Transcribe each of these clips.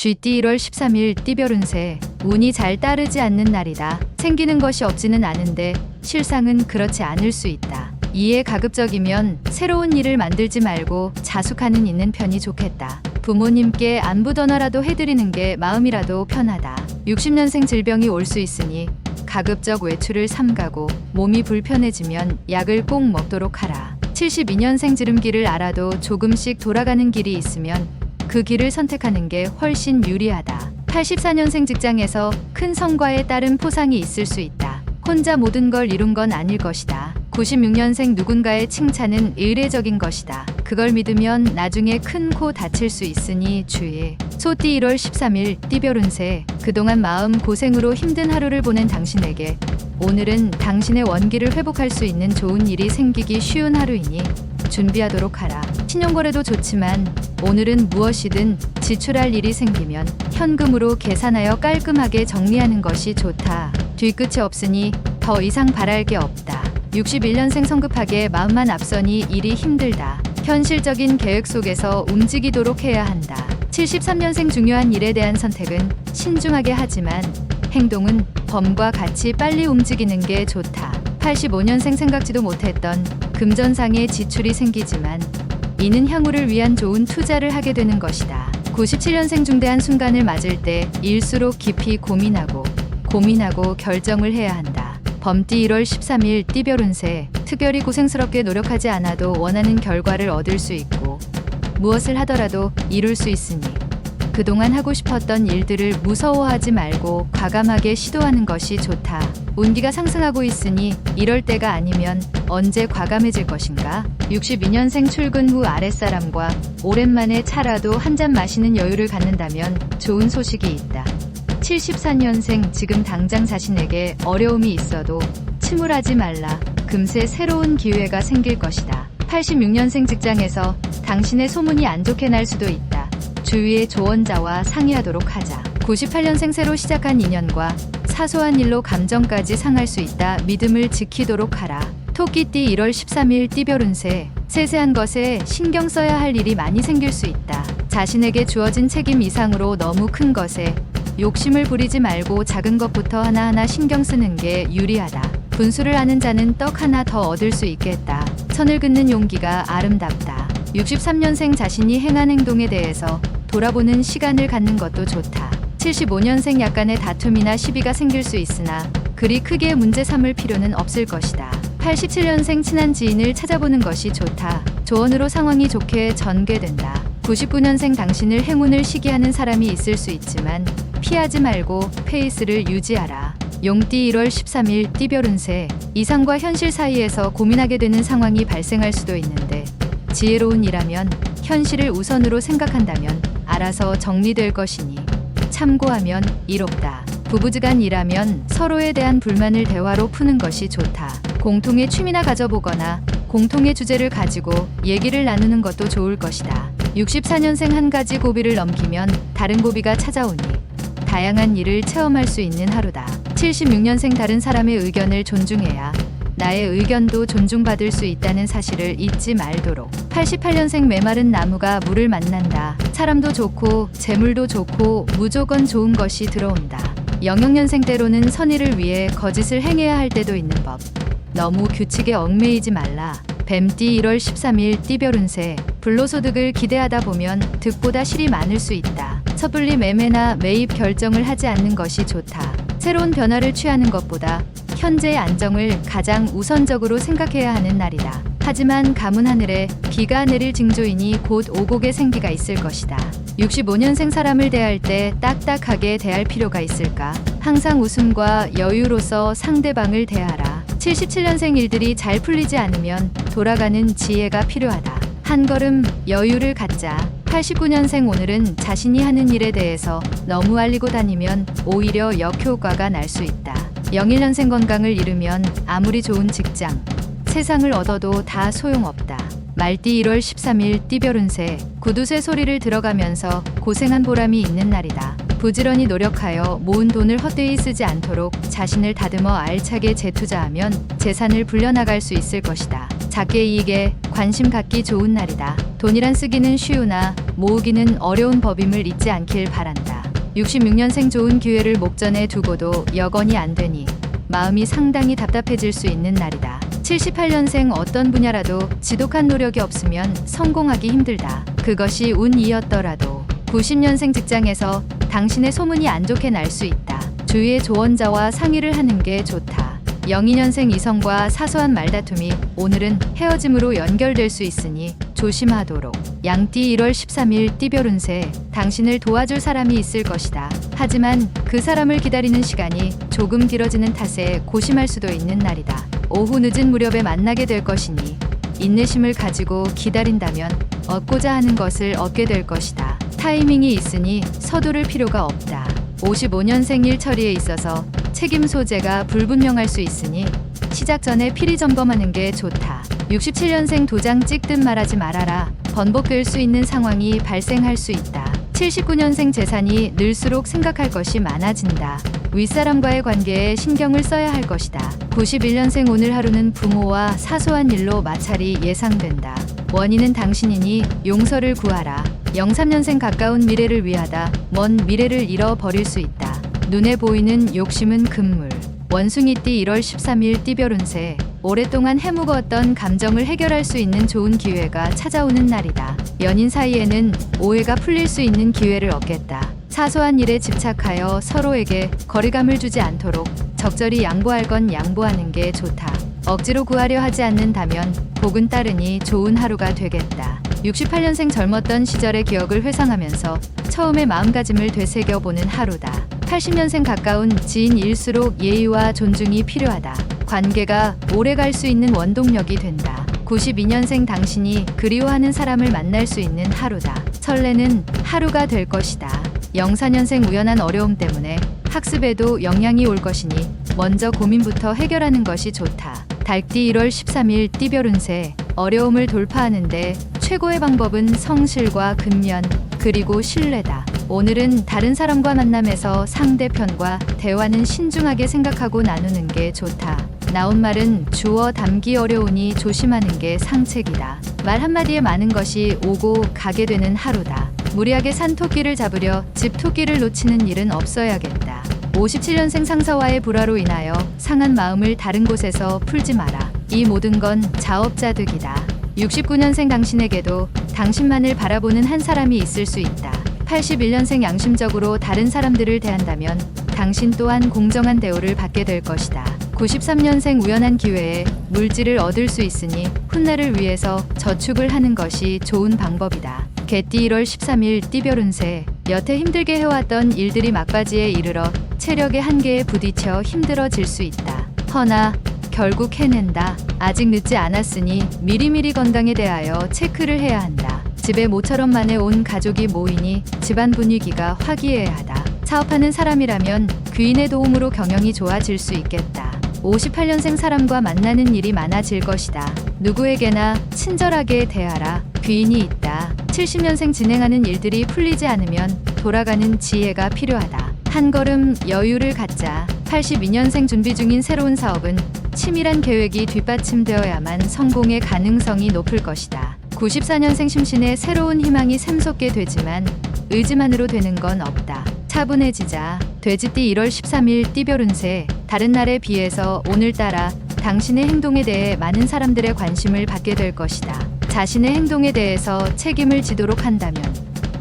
쥐띠 1월 13일 띠별 운세. 운이 잘 따르지 않는 날이다. 생기는 것이 없지는 않은데 실상은 그렇지 않을 수 있다. 이에 가급적이면 새로운 일을 만들지 말고 자숙하는 있는 편이 좋겠다. 부모님께 안부 전화라도 해드리는 게 마음이라도 편하다. 60년생 질병이 올 수 있으니 가급적 외출을 삼가고 몸이 불편해지면 약을 꼭 먹도록 하라. 72년생 지름길을 알아도 조금씩 돌아가는 길이 있으면 그 길을 선택하는 게 훨씬 유리하다. 84년생 직장에서 큰 성과에 따른 포상이 있을 수 있다. 혼자 모든 걸 이룬 건 아닐 것이다. 96년생 누군가의 칭찬은 의례적인 것이다. 그걸 믿으면 나중에 큰 코 다칠 수 있으니 주의. 소띠 1월 13일 띠별 운세. 그동안 마음 고생으로 힘든 하루를 보낸 당신에게 오늘은 당신의 원기를 회복할 수 있는 좋은 일이 생기기 쉬운 하루이니 준비하도록 하라. 신용거래도 좋지만 오늘은 무엇이든 지출할 일이 생기면 현금으로 계산하여 깔끔하게 정리하는 것이 좋다. 뒤끝이 없으니 더 이상 바랄 게 없다. 61년생 성급하게 마음만 앞서니 일이 힘들다. 현실적인 계획 속에서 움직이도록 해야 한다. 73년생 중요한 일에 대한 선택은 신중하게 하지만 행동은 범과 같이 빨리 움직이는 게 좋다. 85년생 생각지도 못했던 금전상의 지출이 생기지만 이는 향후를 위한 좋은 투자를 하게 되는 것이다. 97년생 중대한 순간을 맞을 때 일수록 깊이 고민하고 결정을 해야 한다. 범띠 1월 13일 띠별 운세. 특별히 고생스럽게 노력하지 않아도 원하는 결과를 얻을 수 있고 무엇을 하더라도 이룰 수 있으니 그동안 하고 싶었던 일들을 무서워하지 말고 과감하게 시도하는 것이 좋다. 운기가 상승하고 있으니 이럴 때가 아니면 언제 과감해질 것인가? 62년생 출근 후 아랫사람과 오랜만에 차라도 한 잔 마시는 여유를 갖는다면 좋은 소식이 있다. 74년생 지금 당장 자신에게 어려움이 있어도 침울하지 말라. 금세 새로운 기회가 생길 것이다. 86년생 직장에서 당신의 소문이 안 좋게 날 수도 있다. 주위의 조언자와 상의하도록 하자. 98년생 새로 시작한 인연과 사소한 일로 감정까지 상할 수 있다. 믿음을 지키도록 하라. 토끼띠 1월 13일 띠별 운세. 세세한 것에 신경 써야 할 일이 많이 생길 수 있다. 자신에게 주어진 책임 이상으로 너무 큰 것에 욕심을 부리지 말고 작은 것부터 하나하나 신경 쓰는 게 유리하다. 분수를 아는 자는 떡 하나 더 얻을 수 있겠다. 선을 긋는 용기가 아름답다. 63년생 자신이 행한 행동에 대해서 돌아보는 시간을 갖는 것도 좋다. 75년생 약간의 다툼이나 시비가 생길 수 있으나 그리 크게 문제 삼을 필요는 없을 것이다. 87년생 친한 지인을 찾아보는 것이 좋다. 조언으로 상황이 좋게 전개된다. 99년생 당신을 행운을 시기하는 사람이 있을 수 있지만 피하지 말고 페이스를 유지하라. 용띠 1월 13일 띠별 운세. 이상과 현실 사이에서 고민하게 되는 상황이 발생할 수도 있는데 지혜로운 이라면 현실을 우선으로 생각한다면 알아서 정리될 것이니 참고하면 이롭다. 부부지간 일하면 서로에 대한 불만을 대화로 푸는 것이 좋다. 공통의 취미나 가져보거나 공통의 주제를 가지고 얘기를 나누는 것도 좋을 것이다. 64년생 한 가지 고비를 넘기면 다른 고비가 찾아오니 다양한 일을 체험할 수 있는 하루다. 76년생 다른 사람의 의견을 존중해야 나의 의견도 존중받을 수 있다는 사실을 잊지 말도록. 88년생 메마른 나무가 물을 만난다. 사람도 좋고 재물도 좋고 무조건 좋은 것이 들어온다. 00년생 때로는 선의를 위해 거짓을 행해야 할 때도 있는 법. 너무 규칙에 얽매이지 말라. 뱀띠 1월 13일 띠별 운세. 불로소득을 기대하다 보면 득보다 실이 많을 수 있다. 섣불리 매매나 매입 결정을 하지 않는 것이 좋다. 새로운 변화를 취하는 것보다 현재의 안정을 가장 우선적으로 생각해야 하는 날이다. 하지만 가문 하늘에 비가 내릴 징조이니 곧 오곡의 생기가 있을 것이다. 65년생 사람을 대할 때 딱딱하게 대할 필요가 있을까? 항상 웃음과 여유로서 상대방을 대하라. 77년생 일들이 잘 풀리지 않으면 돌아가는 지혜가 필요하다. 한 걸음 여유를 갖자. 89년생 오늘은 자신이 하는 일에 대해서 너무 알리고 다니면 오히려 역효과가 날 수 있다. 01년생 건강을 잃으면 아무리 좋은 직장, 세상을 얻어도 다 소용없다. 말띠 1월 13일 띠별 운세. 구두쇠 소리를 들어가면서 고생한 보람이 있는 날이다. 부지런히 노력하여 모은 돈을 헛되이 쓰지 않도록 자신을 다듬어 알차게 재투자하면 재산을 불려나갈 수 있을 것이다. 작게 이익에 관심 갖기 좋은 날이다. 돈이란 쓰기는 쉬우나 모으기는 어려운 법임을 잊지 않길 바란다. 66년생 좋은 기회를 목전에 두고도 여건이 안 되니 마음이 상당히 답답해질 수 있는 날이다. 78년생 어떤 분야라도 지독한 노력이 없으면 성공하기 힘들다. 그것이 운이었더라도 90년생 직장에서 당신의 소문이 안 좋게 날 수 있다. 주위의 조언자와 상의를 하는 게 좋다. 02년생 이성과 사소한 말다툼이 오늘은 헤어짐으로 연결될 수 있으니 조심하도록. 양띠 1월 13일 띠별 운세. 당신을 도와줄 사람이 있을 것이다. 하지만 그 사람을 기다리는 시간이 조금 길어지는 탓에 고심할 수도 있는 날이다. 오후 늦은 무렵에 만나게 될 것이니 인내심을 가지고 기다린다면 얻고자 하는 것을 얻게 될 것이다. 타이밍이 있으니 서두를 필요가 없다. 55년생 일 처리에 있어서 책임 소재가 불분명할 수 있으니 시작 전에 필히 점검하는 게 좋다. 67년생 도장 찍듯 말하지 말아라. 번복될 수 있는 상황이 발생할 수 있다. 79년생 재산이 늘수록 생각할 것이 많아진다. 윗사람과의 관계에 신경을 써야 할 것이다. 91년생 오늘 하루는 부모와 사소한 일로 마찰이 예상된다. 원인은 당신이니 용서를 구하라. 03년생 가까운 미래를 위하다 먼 미래를 잃어버릴 수 있다. 눈에 보이는 욕심은 금물. 원숭이띠 1월 13일 띠별 운세. 오랫동안 해묵었던 감정을 해결할 수 있는 좋은 기회가 찾아오는 날이다. 연인 사이에는 오해가 풀릴 수 있는 기회를 얻겠다. 사소한 일에 집착하여 서로에게 거리감을 주지 않도록 적절히 양보할 건 양보하는 게 좋다. 억지로 구하려 하지 않는다면 복은 따르니 좋은 하루가 되겠다. 68년생 젊었던 시절의 기억을 회상하면서 처음의 마음가짐을 되새겨보는 하루다. 80년생 가까운 지인일수록 예의와 존중이 필요하다. 관계가 오래 갈 수 있는 원동력이 된다. 92년생 당신이 그리워하는 사람을 만날 수 있는 하루다. 설레는 하루가 될 것이다. 04년생 우연한 어려움 때문에 학습에도 영향이 올 것이니 먼저 고민부터 해결하는 것이 좋다. 달띠 1월 13일 띠별 운세. 어려움을 돌파하는데 최고의 방법은 성실과 근면 그리고 신뢰다. 오늘은 다른 사람과 만남에서 상대편과 대화는 신중하게 생각하고 나누는 게 좋다. 나온 말은 주워 담기 어려우니 조심하는 게 상책이다. 말 한마디에 많은 것이 오고 가게 되는 하루다. 무리하게 산 토끼를 잡으려 집 토끼를 놓치는 일은 없어야겠다. 57년생 상사와의 불화로 인하여 상한 마음을 다른 곳에서 풀지 마라. 이 모든 건 자업자득이다. 69년생 당신에게도 당신만을 바라보는 한 사람이 있을 수 있다. 81년생 양심적으로 다른 사람들을 대한다면 당신 또한 공정한 대우를 받게 될 것이다. 93년생 우연한 기회에 물질을 얻을 수 있으니 훗날을 위해서 저축을 하는 것이 좋은 방법이다. 개띠 1월 13일 띠별 운세. 여태 힘들게 해왔던 일들이 막바지에 이르러 체력의 한계에 부딪혀 힘들어질 수 있다. 허나 결국 해낸다. 아직 늦지 않았으니 미리미리 건강에 대하여 체크를 해야 한다. 집에 모처럼 만에 온 가족이 모이니 집안 분위기가 화기애애하다. 사업하는 사람이라면 귀인의 도움으로 경영이 좋아질 수 있겠다. 58년생 사람과 만나는 일이 많아질 것이다. 누구에게나 친절하게 대하라. 귀인이 있다. 70년생 진행하는 일들이 풀리지 않으면 돌아가는 지혜가 필요하다. 한 걸음 여유를 갖자. 82년생 준비 중인 새로운 사업은 치밀한 계획이 뒷받침되어야만 성공의 가능성이 높을 것이다. 94년생 심신에 새로운 희망이 샘솟게 되지만 의지만으로 되는 건 없다. 차분해지자. 돼지띠 1월 13일 띠별 운세. 다른 날에 비해서 오늘따라 당신의 행동에 대해 많은 사람들의 관심을 받게 될 것이다. 자신의 행동에 대해서 책임을 지도록 한다면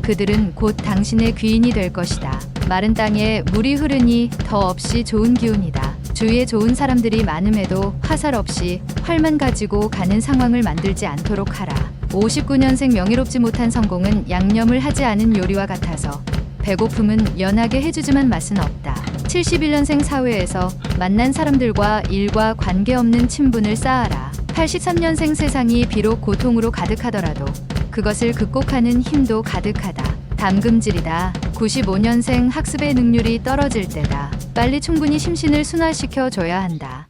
그들은 곧 당신의 귀인이 될 것이다. 마른 땅에 물이 흐르니 더 없이 좋은 기운이다. 주위에 좋은 사람들이 많음에도 화살 없이 활만 가지고 가는 상황을 만들지 않도록 하라. 59년생 명예롭지 못한 성공은 양념을 하지 않은 요리와 같아서 배고픔은 연하게 해주지만 맛은 없다. 71년생 사회에서 만난 사람들과 일과 관계없는 친분을 쌓아라. 83년생 세상이 비록 고통으로 가득하더라도 그것을 극복하는 힘도 가득하다. 담금질이다. 95년생 학습의 능률이 떨어질 때다. 빨리 충분히 심신을 순화시켜 줘야 한다.